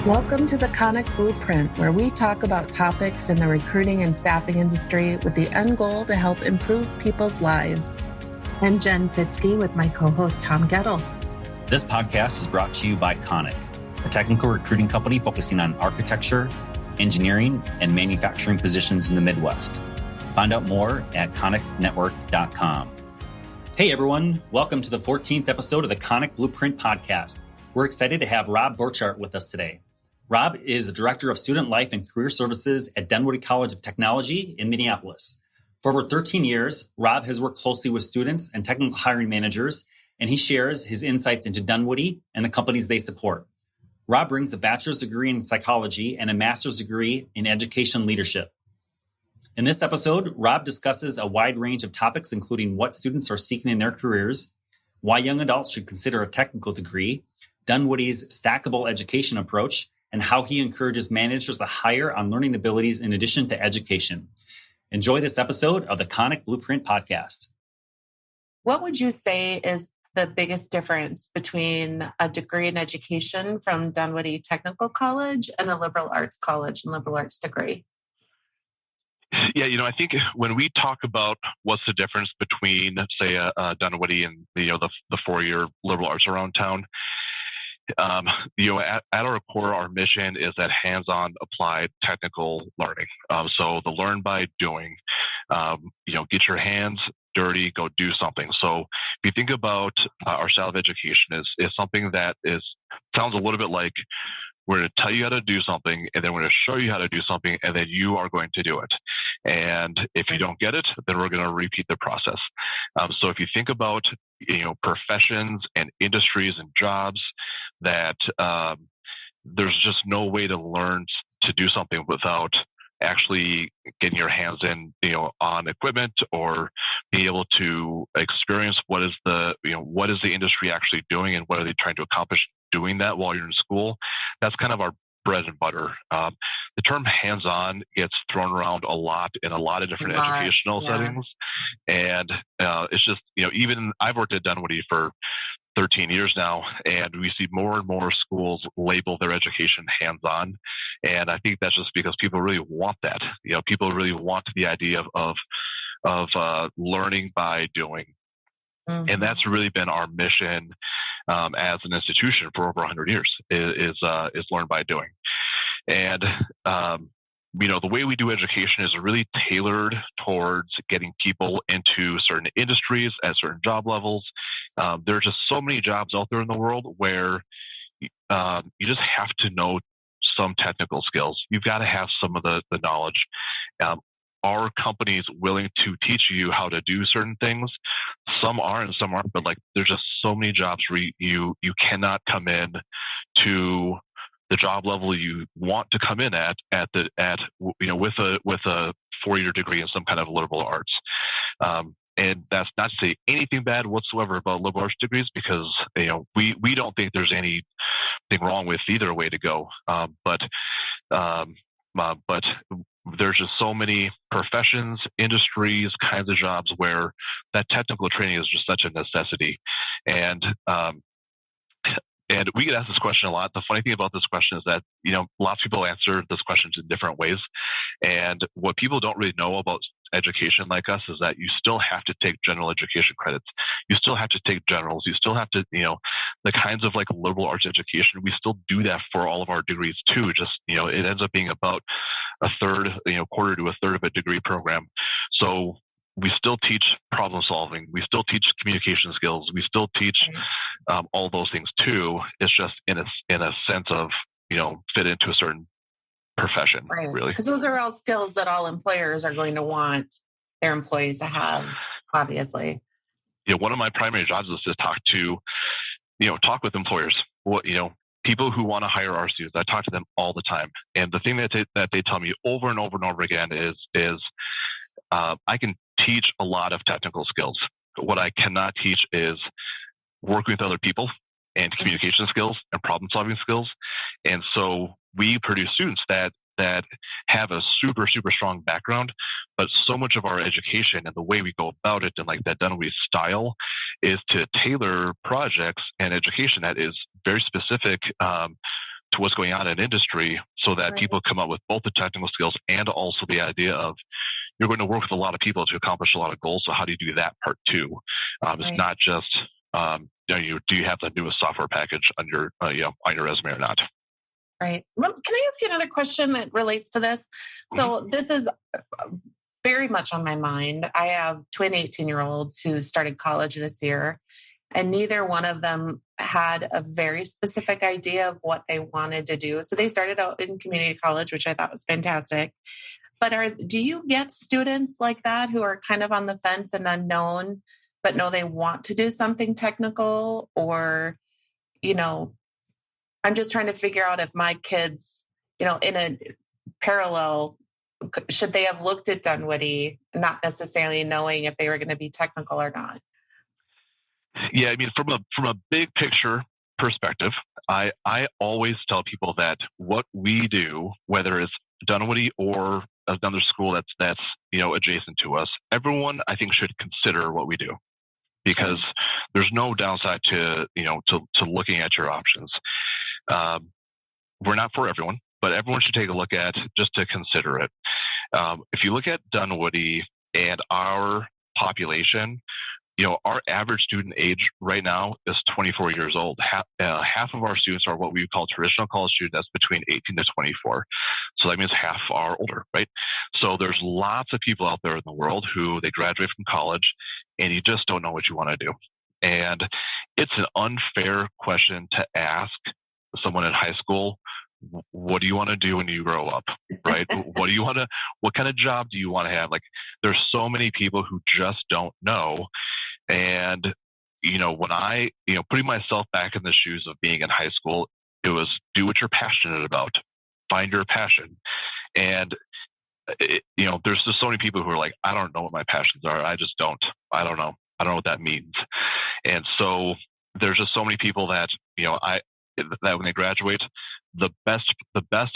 Welcome to the Conic Blueprint, where we talk about topics in the recruiting and staffing industry with the end goal to help improve people's lives. I'm Jen Fitzke with my co-host Tom Gettle. This podcast is brought to you by Conic, a technical recruiting company focusing on architecture, engineering, and manufacturing positions in the Midwest. Find out more at conicnetwork.com. Hey everyone, welcome to the 14th episode of the Conic Blueprint podcast. We're excited to have Rob Borchardt with us today. Rob is the Director of Student Life and Career Services at Dunwoody College of Technology in Minneapolis. For over 13 years, Rob has worked closely with students and technical hiring managers, and he shares his insights into Dunwoody and the companies they support. Rob brings a bachelor's degree in psychology and a master's degree in education leadership. In this episode, Rob discusses a wide range of topics, including what students are seeking in their careers, why young adults should consider a technical degree, Dunwoody's stackable education approach, and how he encourages managers to hire on learning abilities in addition to education. Enjoy this episode of the Conic Blueprint podcast. What would you say is the biggest difference between a degree in education from Dunwoody Technical College and a liberal arts college and liberal arts degree? Yeah, I think when we talk about what's the difference between, say, Dunwoody and the four-year liberal arts around town, at our core, our mission is that hands-on applied technical learning. So the learn by doing, get your hands dirty, go do something. So if you think about our style of education is something that sounds a little bit like we're going to tell you how to do something, and then we're going to show you how to do something, and then you are going to do it. And if you don't get it, then we're going to repeat the process. So if you think about professions and industries and jobs that there's just no way to learn to do something without actually getting your hands in, on equipment or be able to experience what is the industry actually doing and what are they trying to accomplish doing that while you're in school. That's kind of our bread and butter. The term hands-on gets thrown around a lot in a lot of different educational settings. And it's just, even I've worked at Dunwoody for 13 years now, and we see more and more schools label their education hands-on. And I think that's just because people really want that. People really want the idea of learning by doing. Mm-hmm. And that's really been our mission as an institution for over 100 years is learn by doing. And the way we do education is really tailored towards getting people into certain industries at certain job levels. There are just so many jobs out there in the world where you just have to know some technical skills. You've got to have some of the knowledge. Are companies willing to teach you how to do certain things? Some are and some aren't, but there's just so many jobs where you cannot come in to the job level you want to come in at with a 4-year degree in some kind of liberal arts. And that's not to say anything bad whatsoever about liberal arts degrees, because we don't think there's anything wrong with either way to go. But there's just so many professions, industries, kinds of jobs where that technical training is just such a necessity. And we get asked this question a lot. The funny thing about this question is that, lots of people answer this question in different ways. And what people don't really know about education like us is that you still have to take general education credits. You still have to take generals. You still have to, the kinds of liberal arts education, we still do that for all of our degrees too. Just, it ends up being about a third, quarter to a third of a degree program. So we still teach problem solving. We still teach communication skills. We still teach all those things too. It's just in a sense of, fit into a certain profession, right? Really. Because those are all skills that all employers are going to want their employees to have, obviously. One of my primary jobs is to talk with employers. People who want to hire our students. I talk to them all the time. And the thing that they tell me over and over and over again is I can teach a lot of technical skills. What I cannot teach is working with other people and communication skills and problem solving skills. And so we produce students that have a super, super strong background, but so much of our education and the way we go about it and that Dunwoody style is to tailor projects and education that is very specific to what's going on in industry, so that people come up with both the technical skills and also the idea of you're going to work with a lot of people to accomplish a lot of goals. So how do you do that part too? It's not just do you have the newest software package on your on your resume or not? Right. Well, can I ask you another question that relates to this? So this is very much on my mind. I have twin 18-year-olds who started college this year, and neither one of them had a very specific idea of what they wanted to do. So they started out in community college, which I thought was fantastic. But do you get students like that who are kind of on the fence and unknown, but know they want to do something technical? Or, I'm just trying to figure out if my kids, in a parallel, should they have looked at Dunwoody, not necessarily knowing if they were going to be technical or not? Yeah, I mean, from a big picture perspective, I always tell people that what we do, whether it's Dunwoody or another school that's adjacent to us, everyone I think should consider what we do, because there's no downside to looking at your options. We're not for everyone, but everyone should take a look at, just to consider it. If you look at Dunwoody and our population, our average student age right now is 24 years old. Half of our students are what we call traditional college students. That's between 18 to 24. So that means half are older, right? So there's lots of people out there in the world who they graduate from college and you just don't know what you want to do. And it's an unfair question to ask someone in high school, what do you want to do when you grow up, right? What kind of job do you want to have? Like, there's so many people who just don't know. And, when I, putting myself back in the shoes of being in high school, it was do what you're passionate about, find your passion. And, there's just so many people who are like, I don't know what my passions are. I just don't. I don't know. I don't know what that means. And so there's just so many people that, that when they graduate, the best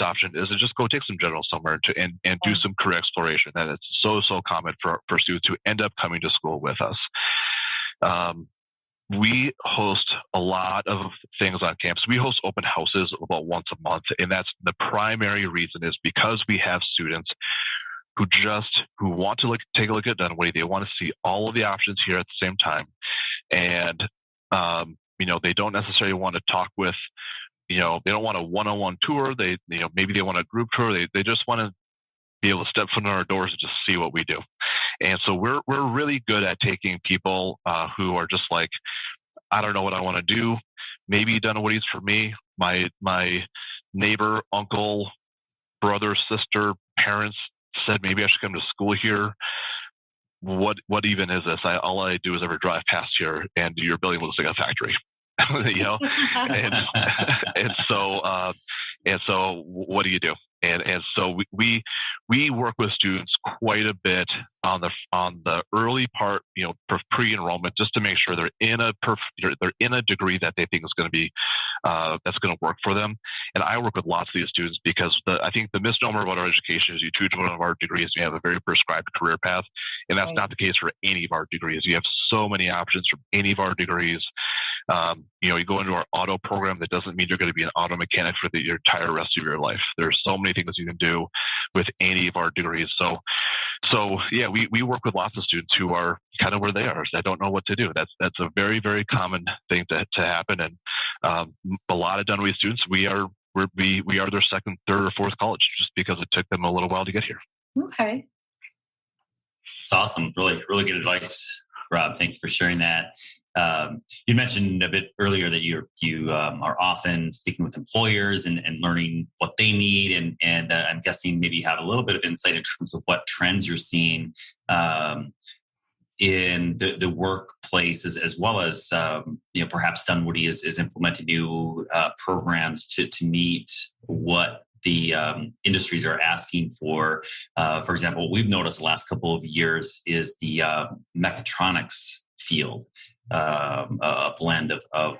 option is to just go take some general somewhere and do some career exploration. And it's so common for students who end up coming to school with us. We host a lot of things on campus. We host open houses about once a month, and that's the primary reason is because we have students who want to take a look at Dunwoody. They want to see all of the options here at the same time, and they don't necessarily want to talk with, they don't want a one-on-one tour. Maybe they want a group tour. They just want to be able to step foot in our doors and just see what we do. And so we're really good at taking people who are just like, I don't know what I want to do. Maybe Dunwoody's for me. My neighbor, uncle, brother, sister, parents said maybe I should come to school here. What even is this? All I do is ever drive past here, and your building looks like a factory. and so what do you do? And so we work with students quite a bit on the early part, pre-enrollment, just to make sure they're in a degree that they think is going to be that's going to work for them. And I work with lots of these students because I think the misnomer about our education is you choose one of our degrees, you have a very prescribed career path, and that's not the case for any of our degrees. You have so many options from any of our degrees. You go into our auto program. That doesn't mean you're going to be an auto mechanic for the entire rest of your life. There's so many things you can do with any of our degrees. So yeah, we work with lots of students who are kind of where they are. They don't know what to do. That's a very, very common thing to happen. And a lot of Dunwoody students, we are their second, third, or fourth college, just because it took them a little while to get here. Okay, it's awesome. Really, really good advice, Rob. Thank you for sharing that. You mentioned a bit earlier that you are often speaking with employers and learning what they need, and I'm guessing maybe you have a little bit of insight in terms of what trends you're seeing in the workplace, as well as perhaps Dunwoody is implementing new programs to meet what the industries are asking for. For example, what we've noticed the last couple of years is the mechatronics field. A blend of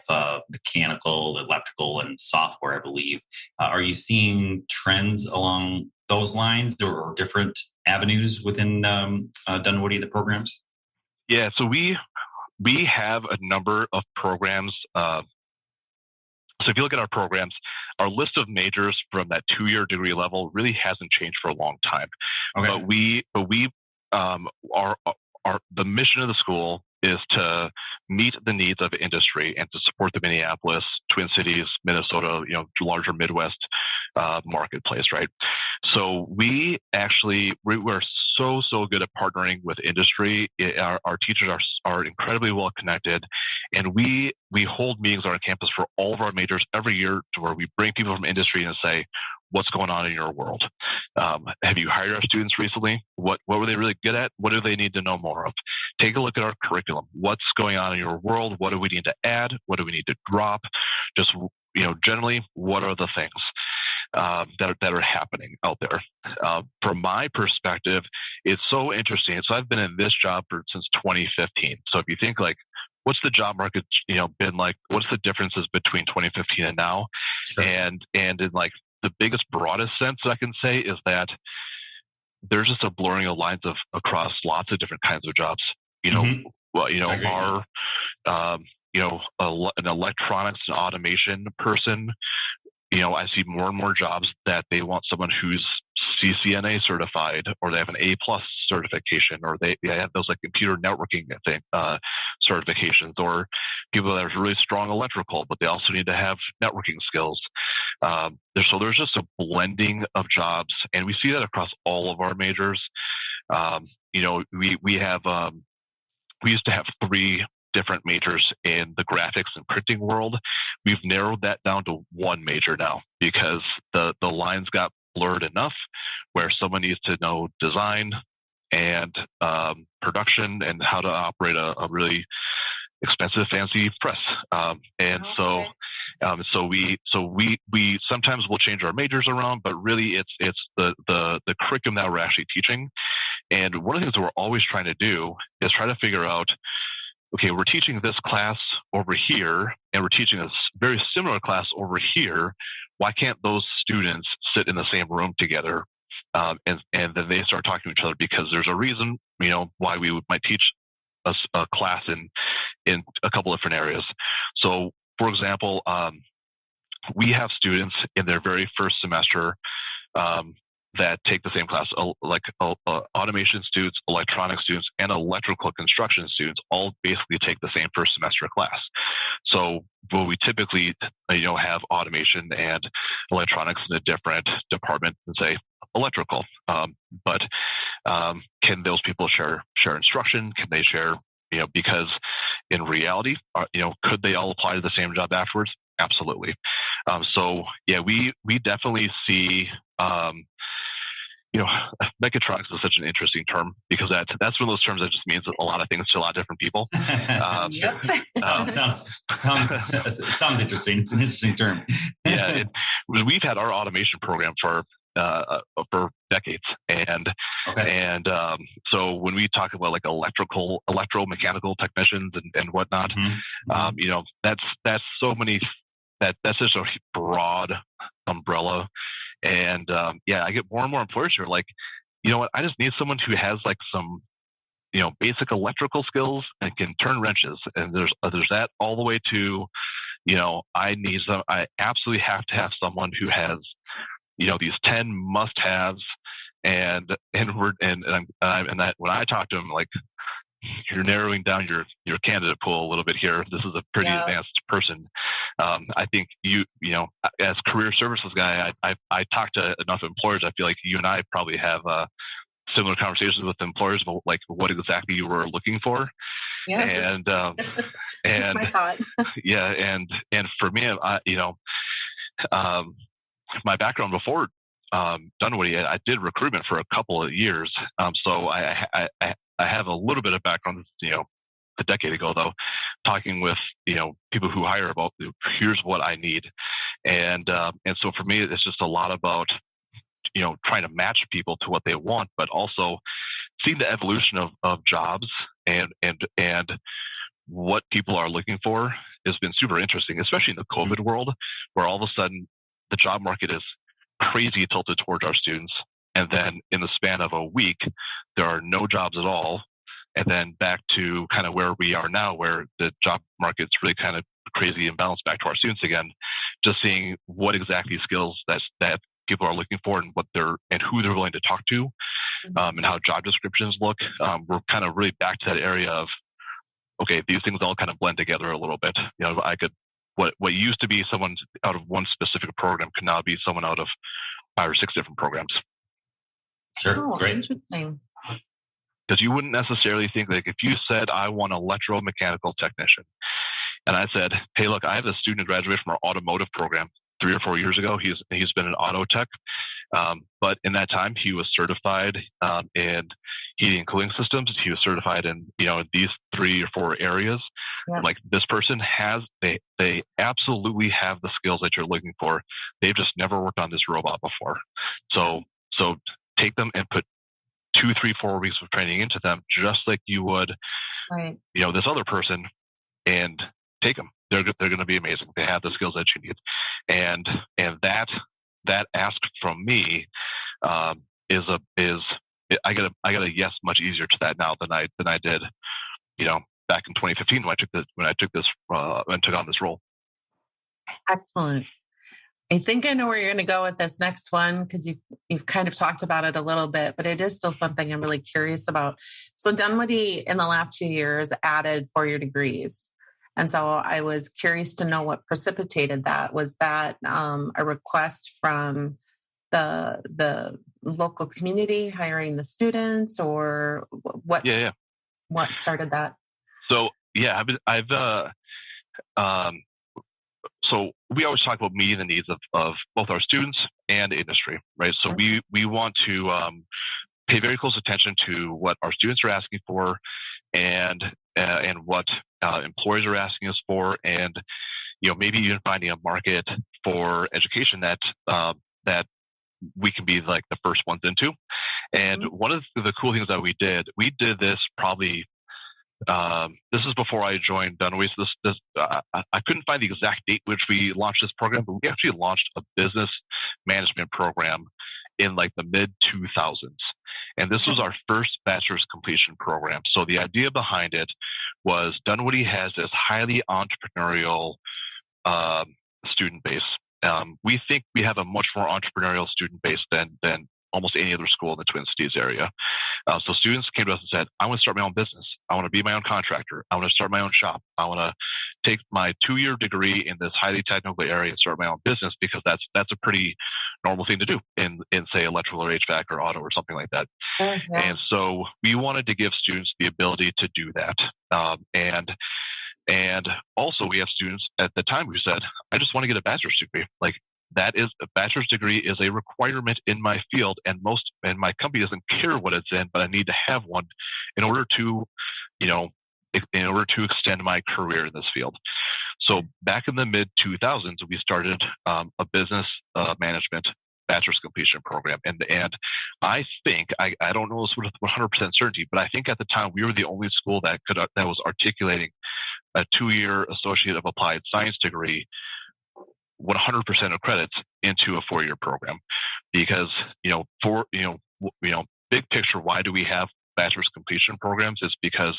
mechanical, electrical, and software, I believe. Are you seeing trends along those lines or different avenues within Dunwoody, the programs? Yeah, so we have a number of programs. So if you look at our programs, our list of majors from that 2-year degree level really hasn't changed for a long time. Okay. But we the mission of the school is to meet the needs of industry and to support the Minneapolis, Twin Cities, Minnesota, larger Midwest marketplace, right? So we're so good at partnering with industry. Our teachers are incredibly well connected, and we hold meetings on our campus for all of our majors every year, to where we bring people from industry and say, what's going on in your world? Have you hired our students recently? What were they really good at? What do they need to know more of? Take a look at our curriculum. What's going on in your world? What do we need to add? What do we need to drop? Just, generally, what are the things that are happening out there? From my perspective, it's so interesting. So I've been in this job since 2015. So if you think like, what's the job market, been like? What's the differences between 2015 and now? Sure. And in like the biggest, broadest sense I can say is that there's just a blurring of lines across lots of different kinds of jobs. An electronics and automation person, I see more and more jobs that they want someone who's CCNA certified, or they have an A+ certification, or they have those like computer networking certifications, or people that are really strong electrical, but they also need to have networking skills. There's just a blending of jobs, and we see that across all of our majors. We used to have 3 different majors in the graphics and printing world. We've narrowed that down to 1 major now, because the lines got blurred enough where someone needs to know design and production and how to operate a really expensive, fancy press. So we sometimes will change our majors around, but really it's the curriculum that we're actually teaching. And one of the things that we're always trying to do is try to figure out, okay, we're teaching this class over here, and we're teaching a very similar class over here. Why can't those students sit in the same room together? And then they start talking to each other, because there's a reason, why we might teach a class in a couple different areas. So, for example, we have students in their very first semester that take the same class, like automation students, electronics students, and electrical construction students all basically take the same first semester class. So we typically, have automation and electronics in a different department than, say, electrical. But can those people share instruction? Can they share, because in reality, could they all apply to the same job afterwards? Absolutely. We definitely see, mechatronics is such an interesting term, because that's one of those terms that just means a lot of things to a lot of different people. Yep. Sounds interesting. It's an interesting term. We've had our automation program for decades, and so when we talk about like electromechanical technicians and whatnot, that's so many. That's just a broad umbrella. And I get more and more employers who are like, you know what, I just need someone who has like some, basic electrical skills and can turn wrenches. And there's that all the way to, I absolutely have to have someone who has, these 10 must-haves. And when I talk to them, like, you're narrowing down your candidate pool a little bit here. This is a pretty advanced person. I think as career services guy, I talk to enough employers. I feel like you and I probably have similar conversations with employers about like what exactly you were looking for. Yeah. And my thought. And for me, my background before Dunwoody, I did recruitment for a couple of years. So I have a little bit of background, a decade ago, though, talking with, people who hire about, here's what I need. And so for me, it's just a lot about, trying to match people to what they want, but also seeing the evolution of jobs and what people are looking for has been super interesting, especially in the COVID world, where all of a sudden the job market is crazy tilted towards our students. And then in the span of a week, there are no jobs at all. And then back to kind of where we are now, where the job market's really kind of crazy and balanced back to our students again. just seeing what exactly skills that people are looking for and who they're willing to talk to, and how job descriptions look. We're kind of really back to that area of, okay, these things all kind of blend together a little bit. What used to be someone out of one specific program could now be someone out of 5 or 6 different programs. Sure. Oh, Great. interesting. Because you wouldn't necessarily think, like, if you said, I want an electromechanical technician, and I said, hey, look, I have a student who graduated from our automotive program 3 or 4 years ago. He's been an auto tech, but in that time he was certified in heating and cooling systems. He was certified in these 3 or 4 areas. Yeah. Like, this person they absolutely have the skills that you're looking for. They've just never worked on this robot before. So take them and put 2, 3, 4 weeks of training into them, just like you would, right, this other person, and take them. They're going to be amazing. They have the skills that you need, and that ask from me is I got a yes much easier to that now than I did, back in 2015 when I took on this role. excellent. I think I know where you're going to go with this next one, because you've kind of talked about it a little bit, but it is still something I'm really curious about. So Dunwoody in the last few years added 4-year degrees. And so I was curious to know what precipitated that. Was that a request from the local community hiring the students, or what? Yeah. What started that? So yeah, so we always talk about meeting the needs of both our students and industry, right? So we want to pay very close attention to what our students are asking for, and what employers are asking us for, and maybe even finding a market for education that we can be like the first ones into. And one of the cool things that we did this probably. This is before I joined Dunwoody. So I couldn't find the exact date which we launched this program, but we actually launched a business management program in like the mid 2000s. And this was our first bachelor's completion program. So the idea behind it was Dunwoody has this highly entrepreneurial student base. We think we have a much more entrepreneurial student base than almost any other school in the Twin Cities area. So students came to us and said, I want to start my own business. I want to be my own contractor. I want to start my own shop. I want to take my 2-year degree in this highly technical area and start my own business, because that's a pretty normal thing to do in say electrical or HVAC or auto or something like that. Yeah. And so we wanted to give students the ability to do that. And also we have students at the time who said, I just want to get a bachelor's degree. Like, that is a bachelor's degree is a requirement in my field, and my company doesn't care what it's in, but I need to have one in order to, extend my career in this field. So back in the mid 2000s, we started a business management bachelor's completion program, and I think I don't know this with 100% certainty, but I think at the time we were the only school that was articulating a 2-year associate of applied science degree 100% of credits into a 4-year program. Because big picture, why do we have bachelor's completion programs? Is because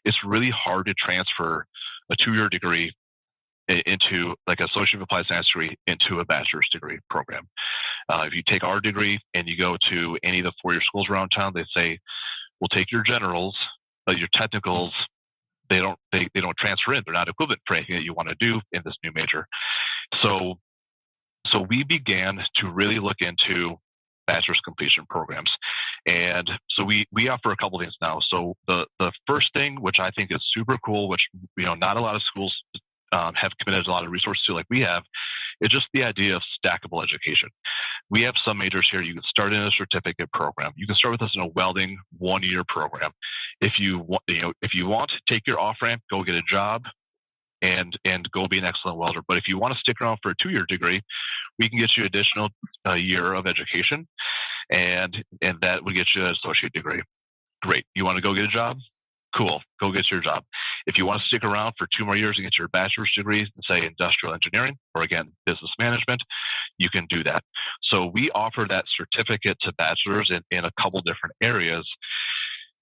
it's really hard to transfer a 2-year degree into, like, an associate of applied science degree into a bachelor's degree program. If you take our degree and you go to any of the 4-year schools around town, they say, we'll take your generals, but your technicals, they don't transfer in. They're not equivalent for anything that you want to do in this new major. So we began to really look into bachelor's completion programs. And so we offer a couple things now. So the first thing, which I think is super cool, which not a lot of schools have committed a lot of resources to like we have, is just the idea of stackable education. We have some majors here. You can start in a certificate program. You can start with us in a welding 1-year program. If you want, take your off ramp, go get a job, and go be an excellent welder. But if you want to stick around for a 2-year degree, we can get you additional year of education, and that would get you an associate degree. Great. You want to go get a job? Cool. Go get your job. If you want to stick around for 2 more years and get your bachelor's degree in, say, industrial engineering or, again, business management, you can do that. So we offer that certificate to bachelors in a couple different areas.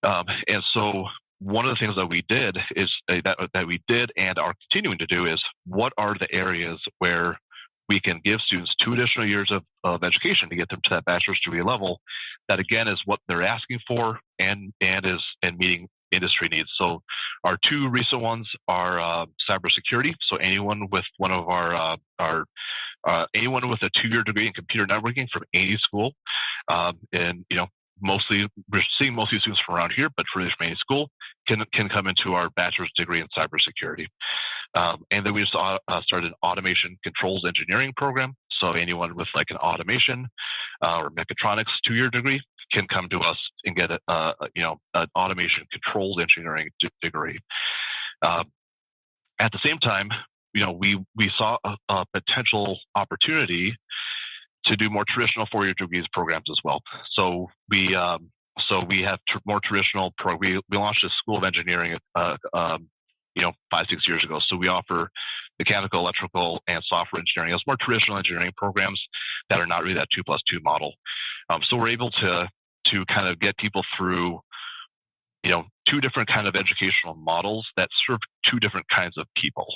And so one of the things that we did is that we did and are continuing to do is, what are the areas where we can give students 2 additional years of education to get them to that bachelor's degree level. That again is what they're asking for and meeting industry needs. So our 2 recent ones are cybersecurity. So anyone with one of our anyone with a 2-year degree in computer networking from any school, and mostly we're seeing mostly students from around here, but from any school can come into our bachelor's degree in cybersecurity. And then we just started an automation controls engineering program. So anyone with like an automation or mechatronics 2-year degree can come to us and get an automation controls engineering degree. At the same time, we saw a potential opportunity to do more traditional 4-year degrees programs as well. So we have more traditional we launched a school of engineering 5-6 years ago. So we offer mechanical, electrical, and software engineering as more traditional engineering programs that are not really that 2+2 model. So we're able to kind of get people through 2 different kind of educational models that serve 2 different kinds of people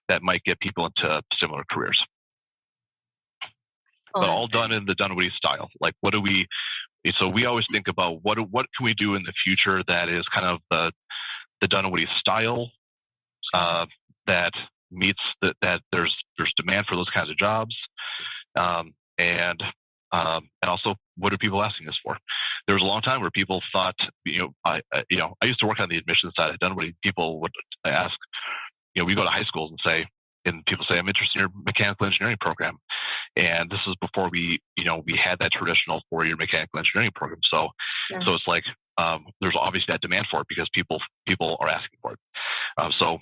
that might get people into similar careers. But all done in the Dunwoody style. Like, so we always think about what can we do in the future that is kind of the Dunwoody style, that meets that there's demand for those kinds of jobs, and also what are people asking us for? There was a long time where people thought, I used to work on the admissions side at Dunwoody. People would ask, we go to high schools and people say, I'm interested in your mechanical engineering program. And this is before we had that traditional 4-year mechanical engineering program. So it's like, there's obviously that demand for it because people are asking for it. So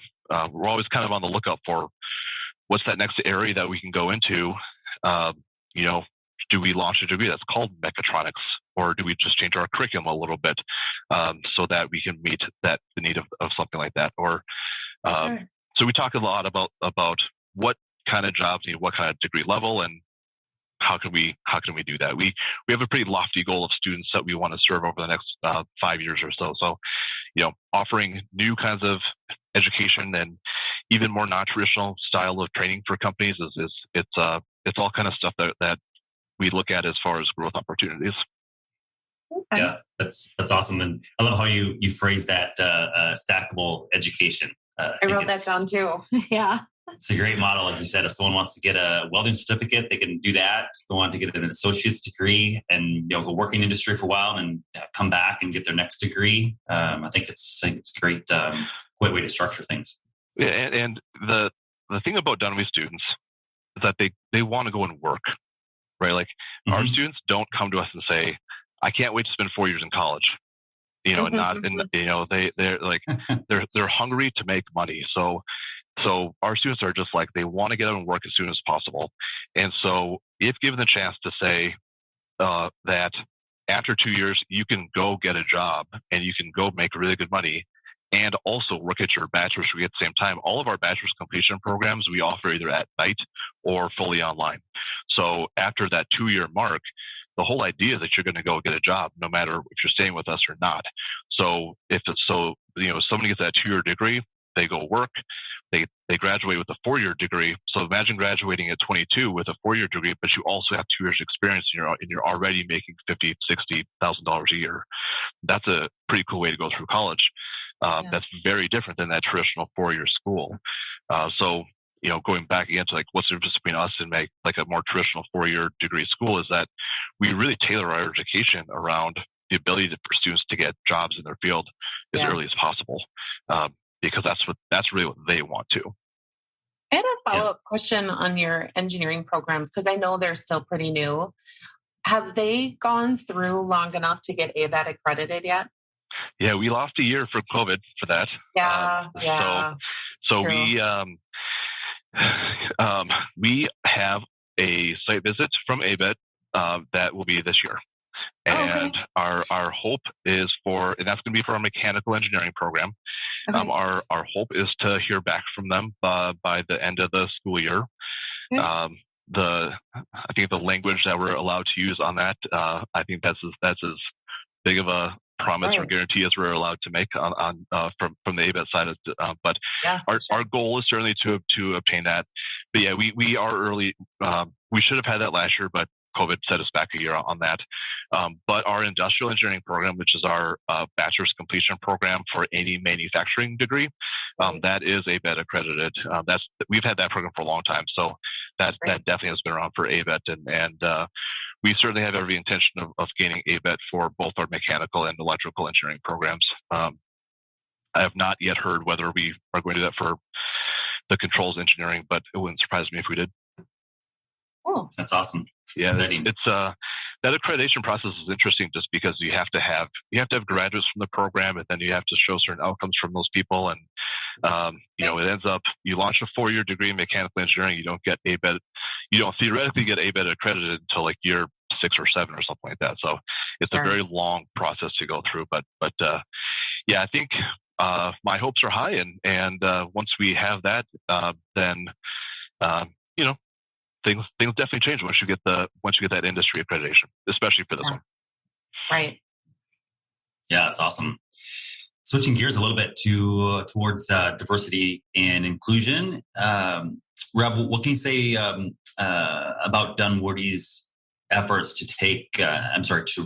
we're always kind of on the lookout for what's that next area that we can go into. Do we launch a degree that's called mechatronics, or do we just change our curriculum a little bit so that we can meet the need of something like that? Or so we talk a lot about what kind of jobs need what kind of degree level, and how can we do that? We have a pretty lofty goal of students that we want to serve over the next 5 years or so. So, offering new kinds of education and even more non-traditional style of training for companies it's all kind of stuff that we look at as far as growth opportunities. Yeah, that's awesome, and I love how you phrase that stackable education. I wrote that down too. Yeah. It's a great model. Like you said, if someone wants to get a welding certificate, they can do that, go on to get an associate's degree and go work in industry for a while and then come back and get their next degree. I think it's great, great way to structure things. Yeah, and the thing about Dunwoody students is that they want to go and work, right? Like our students don't come to us and say, I can't wait to spend 4 years in college. And they're like, they're hungry to make money. So our students are just like, they want to get out and work as soon as possible. And so if given the chance to say that after 2 years, you can go get a job and you can go make really good money and also work at your bachelor's degree at the same time. All of our bachelor's completion programs we offer either at night or fully online. So after that 2-year mark, the whole idea is that you're going to go get a job, no matter if you're staying with us or not. So if somebody gets that 2-year degree, they go work, they graduate with a 4-year degree. So imagine graduating at 22 with a 4-year degree, but you also have 2 years experience and you're already making $50,000, $60,000 a year. That's a pretty cool way to go through college. That's very different than that traditional 4-year school. So going back again to like what's the difference between us and like a more traditional 4-year degree school is that we really tailor our education around the ability for students to get jobs in their field as early as possible, because that's really what they want to. I had a follow-up question on your engineering programs because I know they're still pretty new. Have they gone through long enough to get ABET accredited yet? Yeah, we lost a year for COVID for that. So we have a site visit from ABET that will be this year. And our hope is and that's going to be for our mechanical engineering program. Okay. Our hope is to hear back from them by the end of the school year. Okay. I think the language that we're allowed to use on that, I think that's as big of a promise or guarantee as we're allowed to make from the ABET side. But our goal is certainly to obtain that. But yeah, we are early. We should have had that last year, but COVID set us back a year on that. But our industrial engineering program, which is our bachelor's completion program for any manufacturing degree, that is ABET accredited. We've had that program for a long time, so that definitely has been around for ABET, and we certainly have every intention of gaining ABET for both our mechanical and electrical engineering programs. I have not yet heard whether we are going to do that for the controls engineering, but it wouldn't surprise me if we did. Oh, that's awesome. Yeah, it's that accreditation process is interesting just because you have to have graduates from the program, and then you have to show certain outcomes from those people, and it ends up you launch a 4-year degree in mechanical engineering, you don't get ABET, you don't theoretically get ABET accredited until like year 6 or 7 or something like that. So it's a very long process to go through, but I think my hopes are high, and once we have that, then things definitely change once you get that industry accreditation, especially for this one. Right. Yeah, that's awesome. Switching gears a little bit towards diversity and inclusion, Rob, what can you say about Dunwoody's efforts to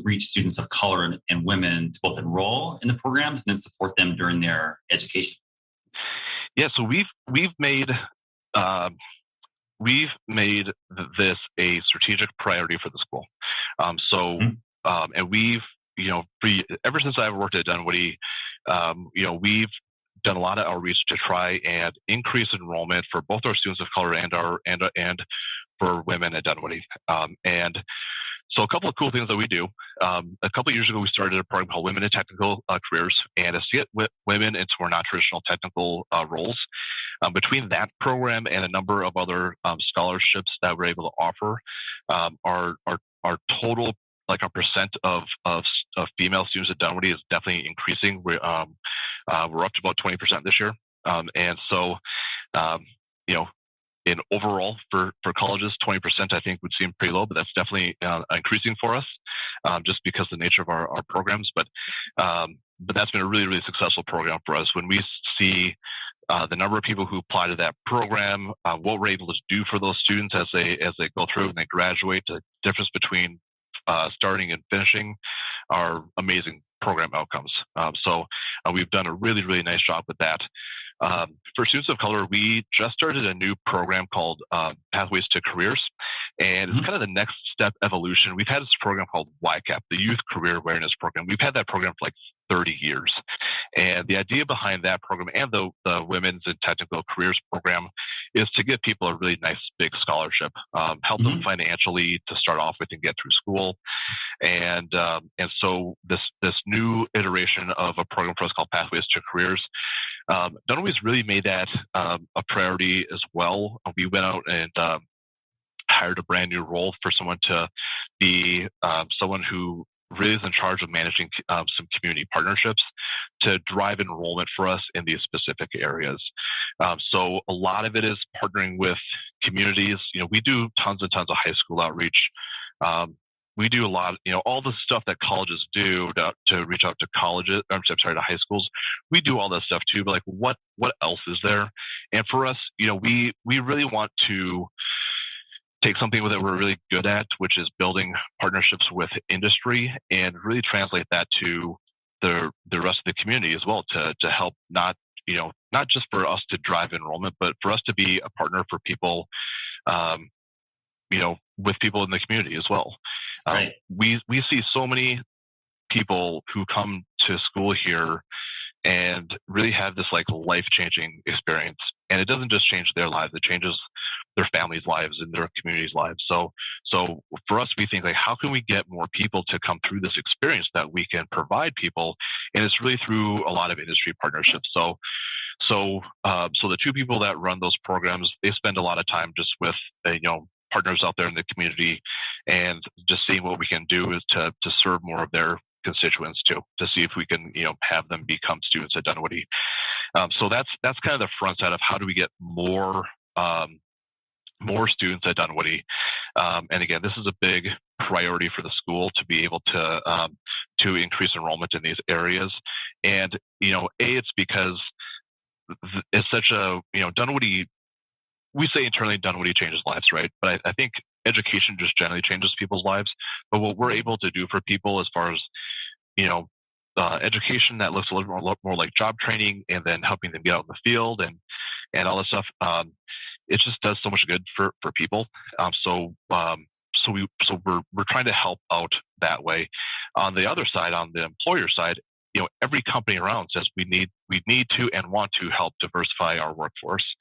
reach students of color and women to both enroll in the programs and then support them during their education? Yeah, so we've made this a strategic priority for the school. And we've, ever since I've worked at Dunwoody, we've done a lot of outreach to try and increase enrollment for both our students of color and for women at Dunwoody. And so a couple of cool things that we do. A couple of years ago, we started a program called Women in Technical Careers, and it's to get women into more non-traditional technical roles. Between that program and a number of other scholarships that we're able to offer, our total, like our percent of female students at Dunwoody is definitely increasing. We're up to about 20% this year, and so in overall for colleges, 20% I think would seem pretty low, but that's definitely increasing for us, just because of the nature of our programs. But that's been a really, really successful program for us. When we see the number of people who apply to that program, what we're able to do for those students as they go through and they graduate, the difference between starting and finishing are amazing program outcomes. So we've done a really, really nice job with that. For students of color, we just started a new program called Pathways to Careers, and it's kind of the next step evolution. We've had this program called YCAP, the Youth Career Awareness Program. We've had that program for like 30 years. And the idea behind that program and the Women's and Technical Careers Program is to give people a really nice big scholarship, help them financially to start off with and get through school. And so this new iteration of a program for us called Pathways to Careers, Dunwoody's really made that a priority as well. We went out and hired a brand new role for someone to be someone who really is in charge of managing some community partnerships to drive enrollment for us in these specific areas. So a lot of it is partnering with communities. We do tons and tons of high school outreach. We do a lot, all the stuff that colleges do to reach out to colleges. To high schools. We do all that stuff too. But like, what else is there? And for us, we really want to take something that we're really good at, which is building partnerships with industry, and really translate that to the rest of the community as well, to help not just for us to drive enrollment, but for us to be a partner for people, with people in the community as well. Right. We see so many people who come to school here and really have this like life-changing experience. And it doesn't just change their lives, it changes their families' lives and their communities' lives. So for us, we think like, how can we get more people to come through this experience that we can provide people? And it's really through a lot of industry partnerships. So the two people that run those programs, they spend a lot of time just with, partners out there in the community, and just seeing what we can do is to serve more of their constituents too, to see if we can, have them become students at Dunwoody. So that's kind of the front side of how do we get more more students at Dunwoody. And again, this is a big priority for the school to be able to increase enrollment in these areas. And, it's because it's such a, Dunwoody, we say internally Dunwoody changes lives, right? But I think education just generally changes people's lives. But what we're able to do for people as far as, education that looks a little more like job training and then helping them get out in the field and all this stuff, it just does so much good for people. So we're trying to help out that way. On the other side, on the employer side, every company around says we need to and want to help diversify our workforce.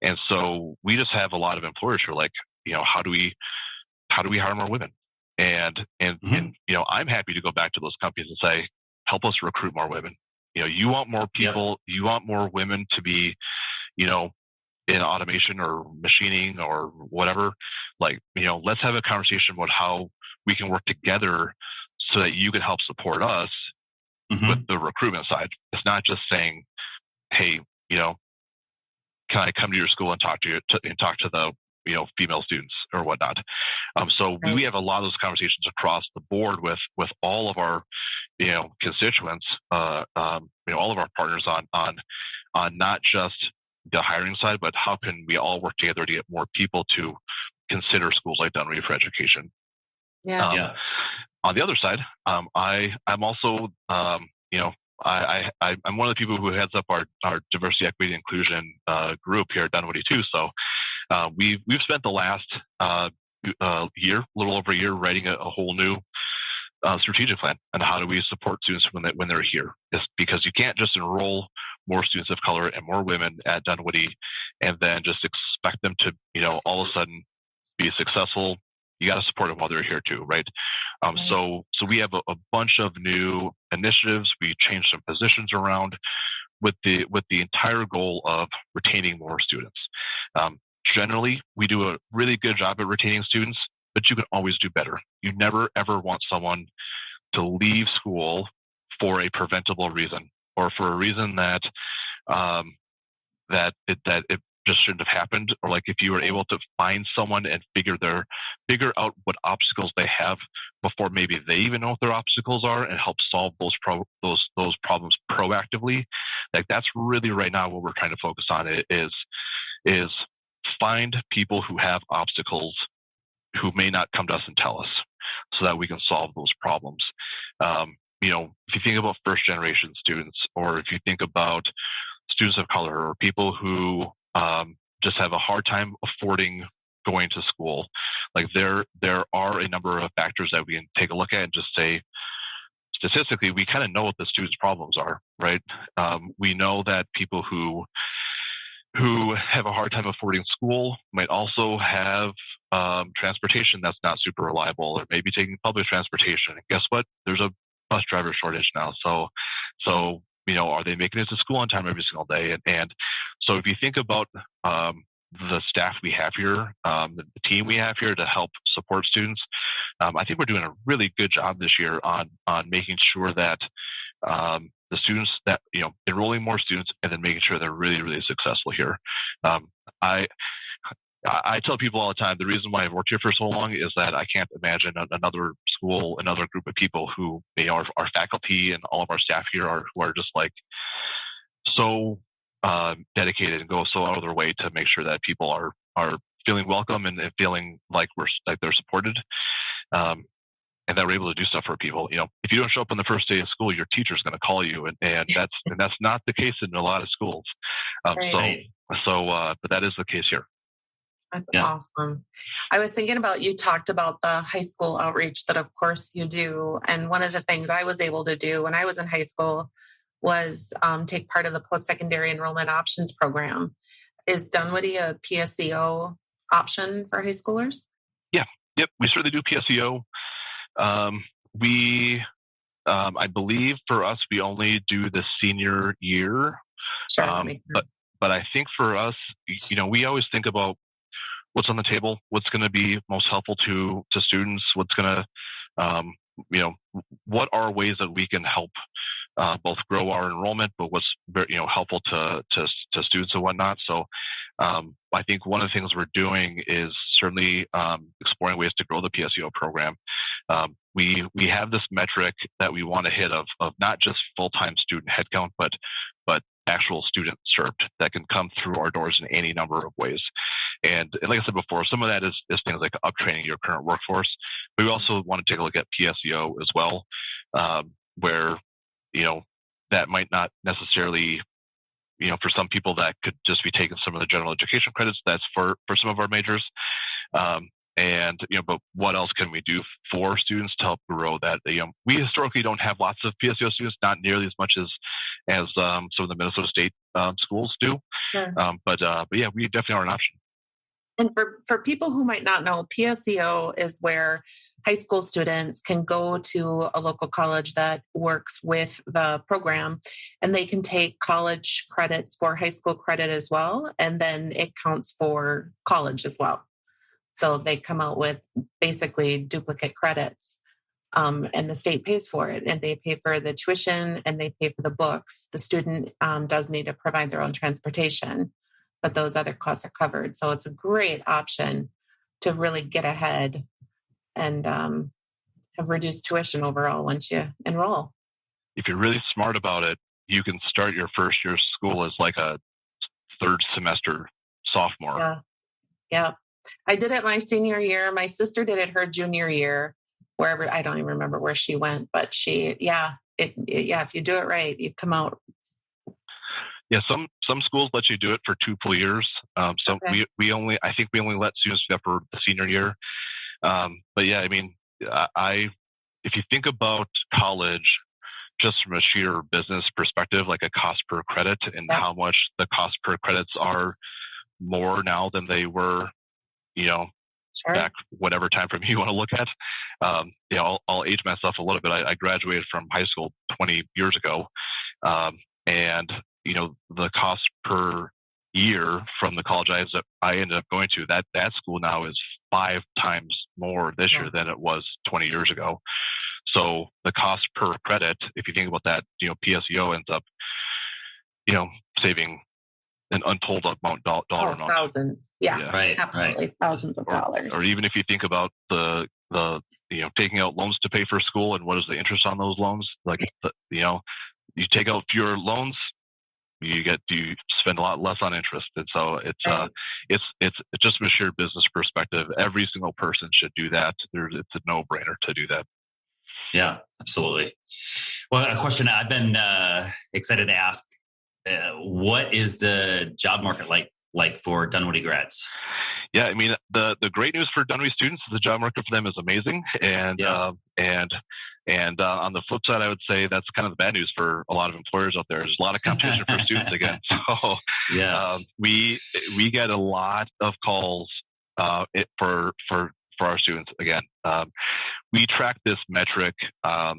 And so we just have a lot of employers who are like, how do we hire more women? And I'm happy to go back to those companies and say, help us recruit more women. You want more people, you want more women to be, in automation or machining or whatever. Like, let's have a conversation about how we can work together so that you can help support us with the recruitment side. It's not just saying, hey, can I come to your school and talk to you and talk to the female students or whatnot. So we have a lot of those conversations across the board with all of our constituents, all of our partners on not just the hiring side, but how can we all work together to get more people to consider schools like Dunwoody for education. On the other side, I'm also I'm one of the people who heads up our diversity, equity, and inclusion group here at Dunwoody too. So we've spent the last year, a little over a year, writing a whole new strategic plan on how do we support students when they're here. It's because you can't just enroll more students of color and more women at Dunwoody and then just expect them to all of a sudden be successful. You got to support them while they're here too, right? So we have a bunch of new initiatives. We changed some positions around with the entire goal of retaining more students. Generally, we do a really good job at retaining students, but you can always do better. You never ever want someone to leave school for a preventable reason or for a reason that it just shouldn't have happened, or like if you were able to find someone and figure out what obstacles they have before maybe they even know what their obstacles are and help solve those problems proactively. Like that's really right now what we're trying to focus on is find people who have obstacles who may not come to us and tell us so that we can solve those problems. If you think about first generation students, or if you think about students of color or people who just have a hard time affording going to school, like there are a number of factors that we can take a look at and just say, statistically, we kind of know what the students' problems are, right? We know that people who have a hard time affording school might also have transportation that's not super reliable, or maybe taking public transportation. And guess what? There's a bus driver shortage now. So are they making it to school on time every single day? And so if you think about the staff we have here, the team we have here to help support students, I think we're doing a really good job this year on making sure that the students that, enrolling more students and then making sure they're really, really successful here. I tell people all the time, the reason why I've worked here for so long is that I can't imagine another school, another group of people who, our faculty and all of our staff here who are just like so dedicated and go so out of their way to make sure that people are feeling welcome and feeling like they're supported. And that we're able to do stuff for people. If you don't show up on the first day of school, your teacher's going to call you, and that's not the case in a lot of schools. Right. But that is the case here. That's awesome. I was thinking about, you talked about the high school outreach that of course you do. And one of the things I was able to do when I was in high school was take part of the post-secondary enrollment options program. Is Dunwoody a PSEO option for high schoolers? Yeah. Yep. We certainly do PSEO. I believe for us, we only do the senior year. Sure. But I think for us, we always think about what's on the table, what's going to be most helpful to students, what's going to, what are ways that we can help both grow our enrollment, but what's very, helpful to students and whatnot. So I think one of the things we're doing is certainly exploring ways to grow the PSEO program. We have this metric that we want to hit of not just full-time student headcount, but actual students served that can come through our doors in any number of ways. And like I said before, some of that is things like uptraining your current workforce. But we also want to take a look at PSEO as well, where, that might not necessarily, for some people that could just be taking some of the general education credits. That's for some of our majors. But what else can we do for students to help grow that? We historically don't have lots of PSEO students, not nearly as much as some of the Minnesota State schools do. Sure. But yeah, we definitely are an option. And for people who might not know, PSEO is where high school students can go to a local college that works with the program, and they can take college credits for high school credit as well. And then it counts for college as well. So they come out with basically duplicate credits, and the state pays for it, and they pay for the tuition and they pay for the books. The student does need to provide their own transportation, but those other costs are covered. So it's a great option to really get ahead and have reduced tuition overall once you enroll. If you're really smart about it, you can start your first year of school as like a third semester sophomore. Yeah. I did it my senior year. My sister did it her junior year, wherever, I don't even remember where she went, but if you do it right, you come out. Yeah, some schools let you do it for 2 full years. I think we only let students do that for the senior year. But yeah, I mean, if you think about college just from a sheer business perspective, like a cost per credit, and how much the cost per credits are more now than they were, back whatever time frame you want to look at. I'll age myself a little bit. I graduated from high school 20 years ago, and the cost per year from the college I ended up going to, that school now is 5 times more this year than it was 20 years ago. So the cost per credit, if you think about that, PSEO ends up, saving an untold amount dollar amount. Thousands. Yeah, right, absolutely. Right. Thousands of dollars. Or even if you think about the taking out loans to pay for school, and what is the interest on those loans? Like, you take out fewer loans, you spend a lot less on interest. And so it's just from a sheer business perspective, every single person should do that. It's a no-brainer to do that. Yeah, absolutely. Well, a question I've been excited to ask, what is the job market like for Dunwoody grads? Yeah, I mean, the great news for Dunwoody students is the job market for them is amazing. And on the flip side, I would say that's kind of the bad news for a lot of employers out there. There's a lot of competition for students again. So we get a lot of calls for our students again. We track this metric of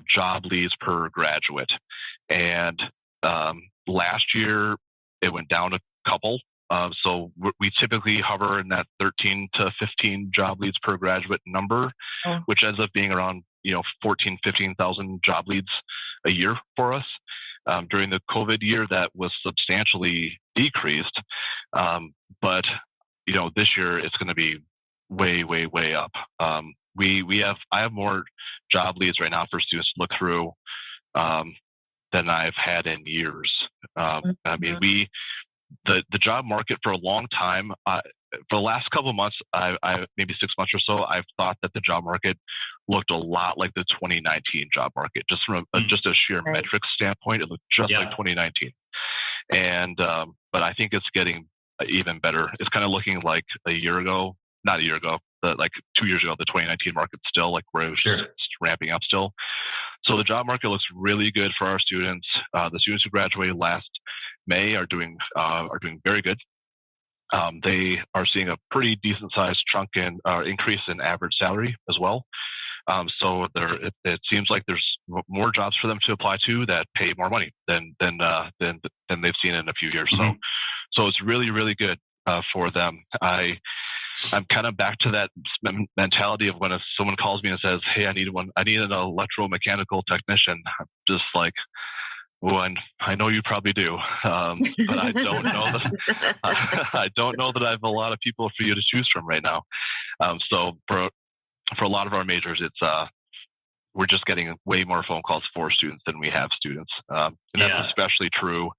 job leads per graduate, and last year it went down a couple. So we typically hover in that 13 to 15 job leads per graduate number, which ends up being around 14,000, 15,000 job leads a year for us. During the COVID year, that was substantially decreased. But this year it's going to be way, way, way up. I have more job leads right now for students to look through than I've had in years. I mean, the job market for a long time, for the last couple of months, I maybe 6 months or so, I've thought that the job market looked a lot like the 2019 job market, just from just a sheer metrics standpoint. It looked just like 2019. And but I think it's getting even better. It's kind of looking like not a year ago, but like 2 years ago, the 2019 market still, like where it was just ramping up still. So the job market looks really good for our students. The students who graduated last May are doing very good. They are seeing a pretty decent sized chunk in increase in average salary as well. So it seems like there's more jobs for them to apply to that pay more money than they've seen in a few years. Mm-hmm. So it's really, really good for them. I'm kind of back to that mentality of when someone calls me and says, "Hey, I need an electromechanical technician." I'm just like, Well, and I know you probably do, but I don't know that I don't know that I have a lot of people for you to choose from right now. So for a lot of our majors, it's we're just getting way more phone calls for students than we have students, and that's especially true.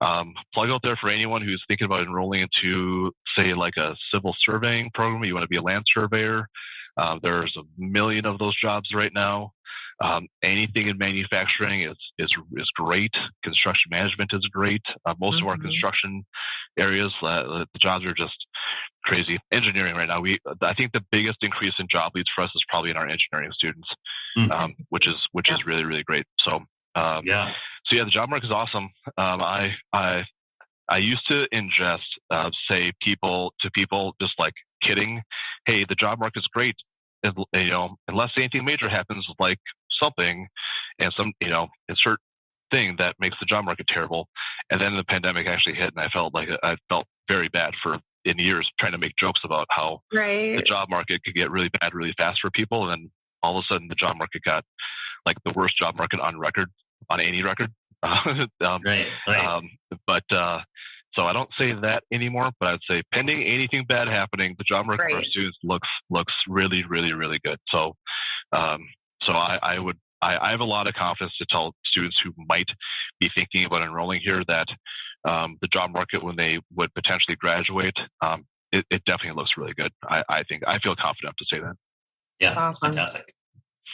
Plug out there for anyone who's thinking about enrolling into, say, like a civil surveying program. You want to be a land surveyor. There's a million of those jobs right now. Anything in manufacturing is great. Construction management is great. Most of our construction areas, the jobs are just crazy. Engineering right now, I think the biggest increase in job leads for us is probably in our engineering students, which is really, really great. So the job market is awesome. I used to ingest, say, people just like kidding, hey, the job market's great, unless anything major happens, like something, and some, insert thing that makes the job market terrible. And then the pandemic actually hit, and I felt very bad in years trying to make jokes about how the job market could get really bad really fast for people, and then all of a sudden the job market got like the worst job market on any record. So I don't say that anymore, but I'd say pending anything bad happening, the job market for our students looks really, really, really good. So, I have a lot of confidence to tell students who might be thinking about enrolling here that the job market when they would potentially graduate, it definitely looks really good. I feel confident enough to say that. Yeah, awesome. Fantastic.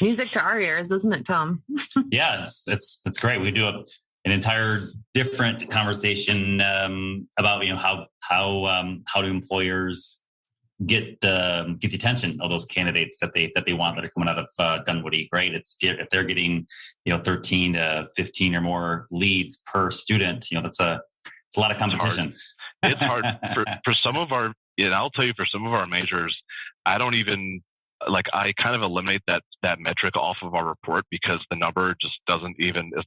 Music to our ears, isn't it, Tom? Yeah, it's great. We do an entire different conversation about how do employers get the attention of those candidates that they want that are coming out of Dunwoody. Right? If they're getting 13 to 15 or more leads per student, it's a lot of competition. It's hard for some of our. And I'll tell you, for some of our majors, I don't even. I kind of eliminate that metric off of our report because the number just is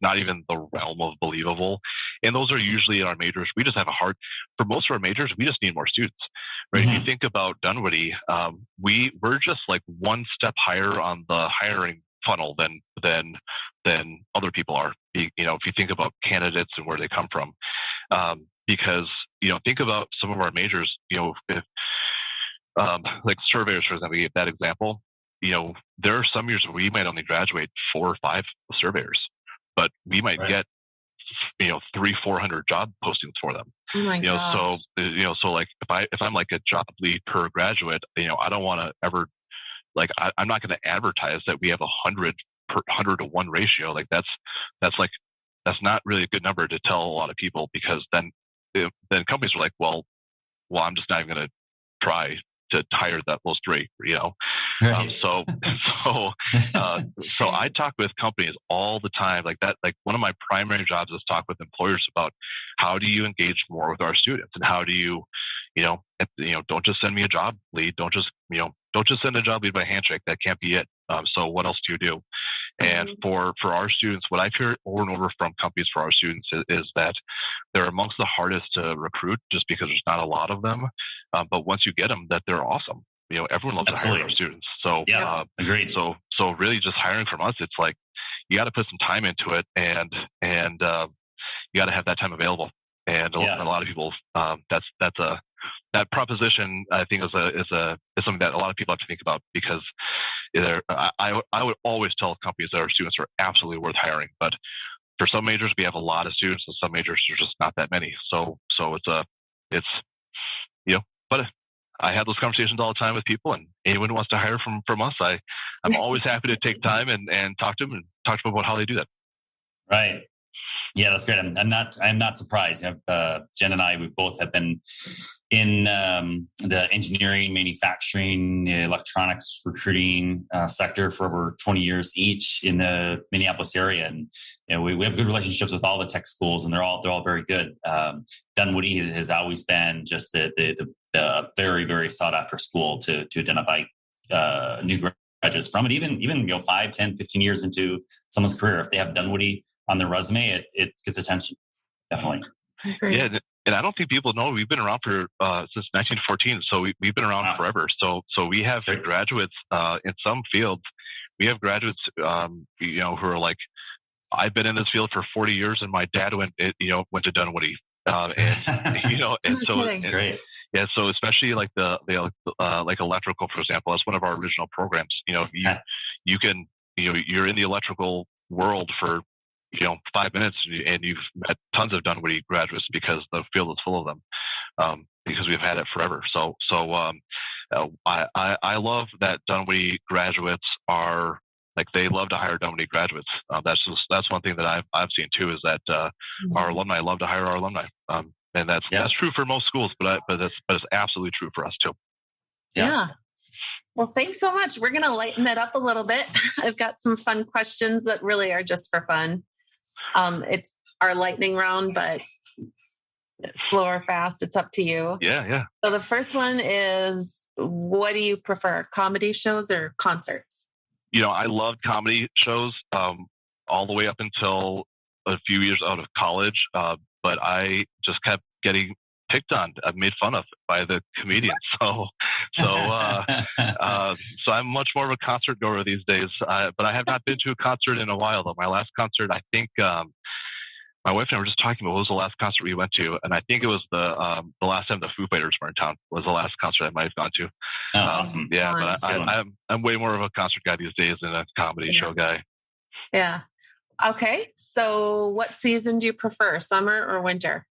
not even the realm of believable. And those are usually our majors. We just have for most of our majors, we just need more students, right? If you think about Dunwoody, we're just like one step higher on the hiring funnel than other people are. If you think about candidates and where they come from, because, think about some of our majors, if, like surveyors, for example, we gave that example. There are some years where we might only graduate 4 or 5 surveyors, but we might get 300-400 job postings for them. Oh my gosh. So like if I'm like a job lead per graduate, I don't want to ever I'm not going to advertise that we have 100 to 1 ratio. Like that's not really a good number to tell a lot of people, because then companies are like, well, I'm just not even going to try to hire those 3, Right. So I talk with companies all the time like that. Like one of my primary jobs is talk with employers about how do you engage more with our students, and how do you, don't just send me a job lead. Don't just send a job lead by handshake. That can't be it. So what else do you do? And for our students, what I've heard over and over from companies for our students is that they're amongst the hardest to recruit, just because there's not a lot of them. But once you get them, that they're awesome. Everyone loves to hire our students. So, agreed. So really just hiring from us, it's like, you got to put some time into it, and you got to have that time available. And a lot of people, that proposition, I think is something that a lot of people have to think about, because I would always tell companies that our students are absolutely worth hiring, but for some majors we have a lot of students, and some majors there's just not that many. So but I have those conversations all the time with people, and anyone who wants to hire from us, I'm always happy to take time and talk to them about how they do that. Right. Yeah, that's great. I'm not surprised. Jen and I, we both have been in the engineering, manufacturing, electronics, recruiting sector for over 20 years each in the Minneapolis area, and we have good relationships with all the tech schools, and they're all very good. Dunwoody has always been just the very, very sought after school to identify new graduates from, and even 5, 10, 15 years into someone's career, if they have Dunwoody on their resume, it gets attention. Definitely. Yeah, and I don't think people know we've been around for since 1914. So we've been around forever. So we have graduates in some fields. We have graduates, who are like I've been in this field for 40 years, and my dad went to Dunwoody, and so it's great. Yeah, so especially like like electrical, for example, that's one of our original programs. You can you're in the electrical world for 5 minutes, and you've met tons of Dunwoody graduates because the field is full of them, because we've had it forever. So I love that Dunwoody graduates are like, they love to hire Dunwoody graduates. That's one thing that I've seen too, is that our alumni love to hire our alumni, and that's true for most schools, but it's absolutely true for us too. Yeah. Well, thanks so much. We're going to lighten it up a little bit. I've got some fun questions that really are just for fun. It's our lightning round, but slow or fast, it's up to you. Yeah. So the first one is, what do you prefer, comedy shows or concerts? I loved comedy shows all the way up until a few years out of college, but I just kept getting picked on, made fun of by the comedians. So I'm much more of a concert goer these days. But I have not been to a concert in a while, though. My last concert, I think, my wife and I were just talking about what was the last concert we went to, and I think it was the last time the Foo Fighters were in town was the last concert I might have gone to. Oh, awesome. Yeah, but I'm way more of a concert guy these days than a comedy show guy. Yeah. Okay. So what season do you prefer, summer or winter?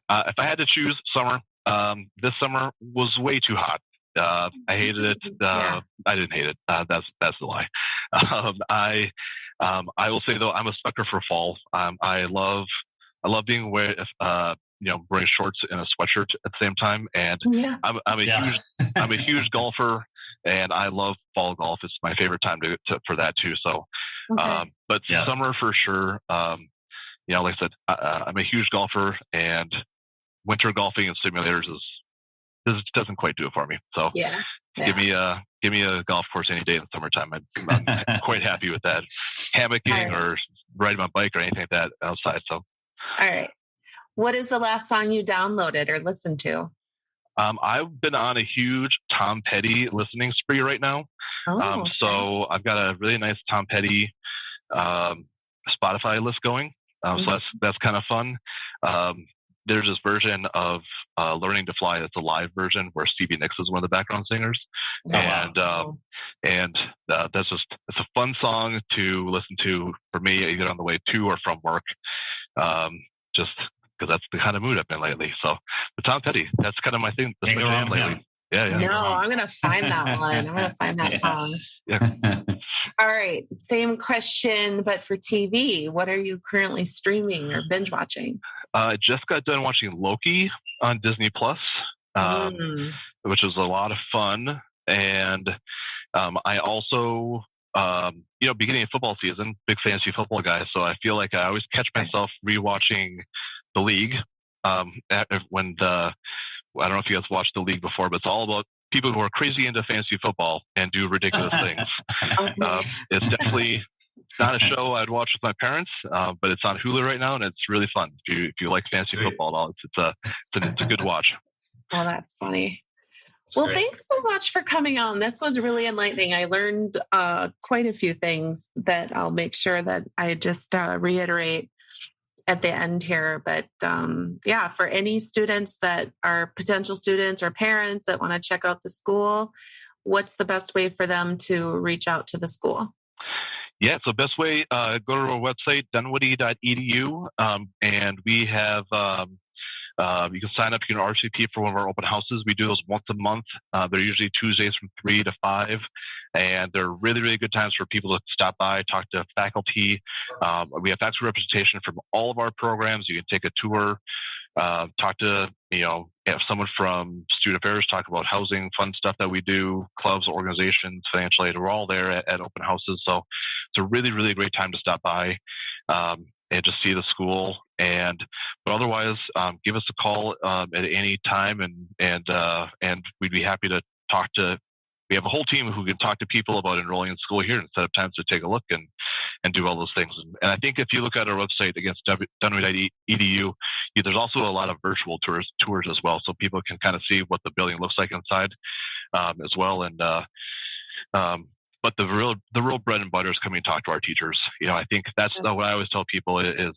If I had to choose, summer. This summer was way too hot. I hated it. I didn't hate it. That's the lie. I will say though, I'm a sucker for fall. I love being wearing shorts and a sweatshirt at the same time. And I'm a huge golfer, and I love fall golf. It's my favorite time for that too. So, but summer for sure. Like I said, I'm a huge golfer, and winter golfing and simulators doesn't quite do it for me. So give me a golf course any day in the summertime. I'm quite happy with that. Hammocking or riding my bike or anything like that outside. So, all right. What is the last song you downloaded or listened to? I've been on a huge Tom Petty listening spree right now. So I've got a really nice Tom Petty Spotify list going. So that's kind of fun. There's this version of Learning to Fly that's a live version where Stevie Nicks is one of the background singers. It's a fun song to listen to for me, either on the way to or from work, just because that's the kind of mood I've been lately. So, but Tom Petty, that's kind of my thing. That's my jam lately. Yeah. No, I'm going to find that one. I'm going to find that song. Yeah. All right. Same question, but for TV, what are you currently streaming or binge watching? I just got done watching Loki on Disney Plus, which was a lot of fun. And I also, beginning of football season, big fantasy football guy. So I feel like I always catch myself rewatching The League. I don't know if you guys watched The League before, but it's all about people who are crazy into fantasy football and do ridiculous things. It's definitely not a show I'd watch with my parents, but it's on Hulu right now, and it's really fun. If you like fantasy football at all, it's a good watch. Oh, that's funny. Great. Thanks so much for coming on. This was really enlightening. I learned quite a few things that I'll make sure that I just reiterate at the end here. But for any students that are potential students or parents that want to check out the school, what's the best way for them to reach out to the school? Yeah, so best way, go to our website, dunwoody.edu, and we have, you can sign up, you can RSVP for one of our open houses. We do those once a month. They're usually Tuesdays from 3 to 5, and they're really, really good times for people to stop by, talk to faculty. We have faculty representation from all of our programs. You can take a tour, talk to, someone from student affairs, talk about housing, fun stuff that we do, clubs, organizations, financial aid. We're all there at open houses. So it's a really, really great time to stop by and just see the school. But otherwise, give us a call at any time, and we'd be happy to talk to. We have a whole team who can talk to people about enrolling in school here and set up times to take a look and do all those things. And I think if you look at our website against Dunwoody.edu, there's also a lot of virtual tours as well, so people can kind of see what the building looks like inside as well. And but the real bread and butter is coming to talk to our teachers. I think that's what I always tell people is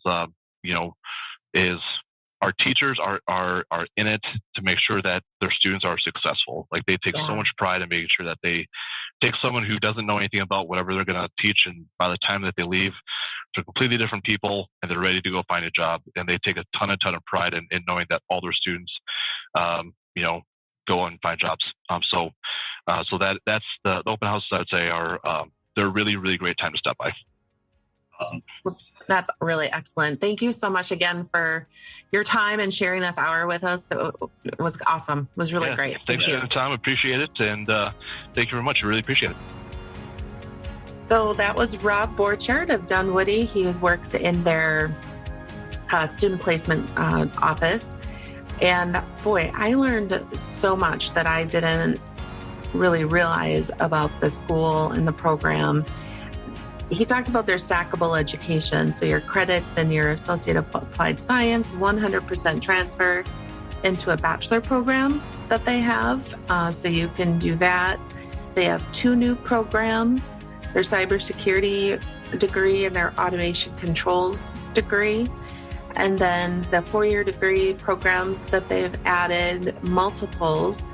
our teachers are in it to make sure that their students are successful. Like, they take so much pride in making sure that they take someone who doesn't know anything about whatever they're going to teach, and by the time that they leave, they're completely different people and they're ready to go find a job. And they take a ton of pride in knowing that all their students, go and find jobs. So that's the open houses, I would say, they're a really, really great time to stop by. Awesome. That's really excellent. Thank you so much again for your time and sharing this hour with us. It was awesome. It was really great. Thanks for the time. Appreciate it. And thank you very much. I really appreciate it. So that was Rob Borchardt of Dunwoody. He works in their student placement office. And boy, I learned so much that I didn't really realize about the school and the program. He talked about their stackable education. So your credits and your Associate of Applied Science, 100% transfer into a bachelor program that they have. So you can do that. They have 2 new programs, their cybersecurity degree and their automation controls degree. And then the 4-year degree programs that they've added multiples.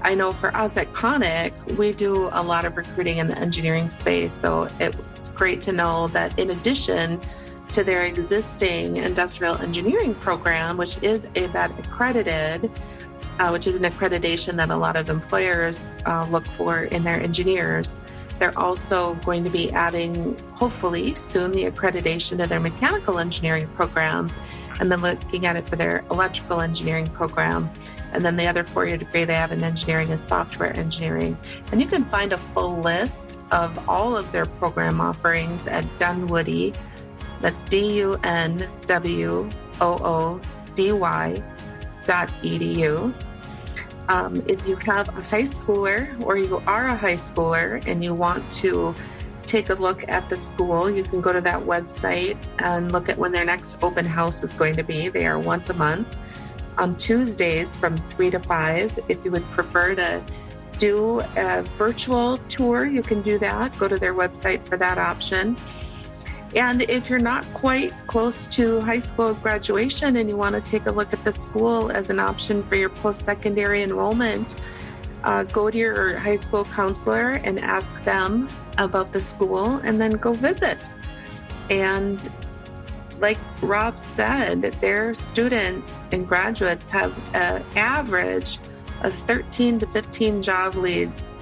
I know for us at Conic, we do a lot of recruiting in the engineering space. So it's great to know that in addition to their existing industrial engineering program, which is ABET accredited, which is an accreditation that a lot of employers look for in their engineers, they're also going to be adding, hopefully soon, the accreditation to their mechanical engineering program, and then looking at it for their electrical engineering program. And then the other 4-year degree they have in engineering is software engineering. And you can find a full list of all of their program offerings at Dunwoody. That's DUNWOODY.edu. If you have a high schooler or you are a high schooler and you want to take a look at the school, you can go to that website and look at when their next open house is going to be. They are once a month on Tuesdays from 3 to 5. If you would prefer to do a virtual tour, you can do that. Go to their website for that option. And if you're not quite close to high school graduation and you want to take a look at the school as an option for your post-secondary enrollment, go to your high school counselor and ask them about the school and then go visit. And like Rob said, their students and graduates have an average of 13 to 15 job leads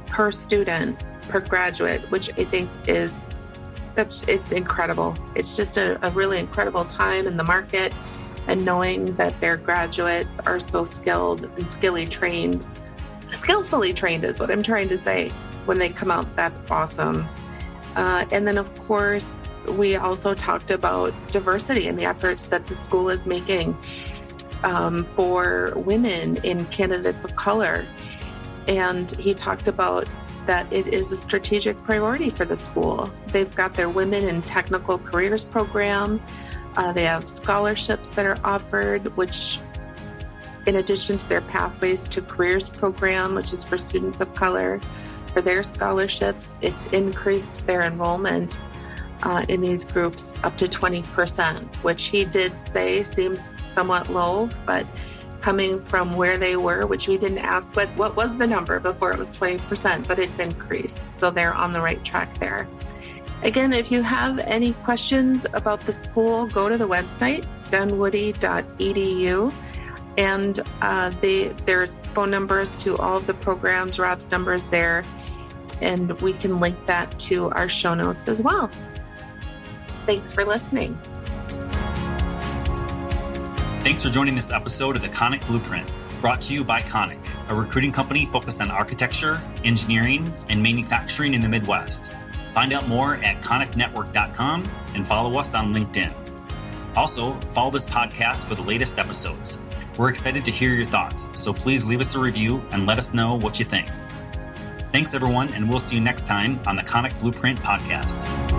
per student, per graduate, which I think it's incredible. It's just a really incredible time in the market, and knowing that their graduates are so skilled and skillfully trained is what I'm trying to say. When they come out, that's awesome. And then, of course, we also talked about diversity and the efforts that the school is making for women in candidates of color. And he talked about that it is a strategic priority for the school. They've got their Women in Technical Careers program. They have scholarships that are offered, which, in addition to their Pathways to Careers program, which is for students of color, for their scholarships, it's increased their enrollment in these groups up to 20%, which he did say seems somewhat low, but coming from where they were, which we didn't ask, but what was the number before it was 20%, but it's increased. So they're on the right track there. Again, if you have any questions about the school, go to the website, dunwoody.edu. And there's phone numbers to all of the programs. Rob's number is there, and we can link that to our show notes as well. Thanks for listening. Thanks for joining this episode of the Conic Blueprint, brought to you by Conic, a recruiting company focused on architecture, engineering, and manufacturing in the Midwest. Find out more at conicnetwork.com and follow us on LinkedIn. Also, follow this podcast for the latest episodes. We're excited to hear your thoughts, so please leave us a review and let us know what you think. Thanks, everyone, and we'll see you next time on the Conic Blueprint Podcast.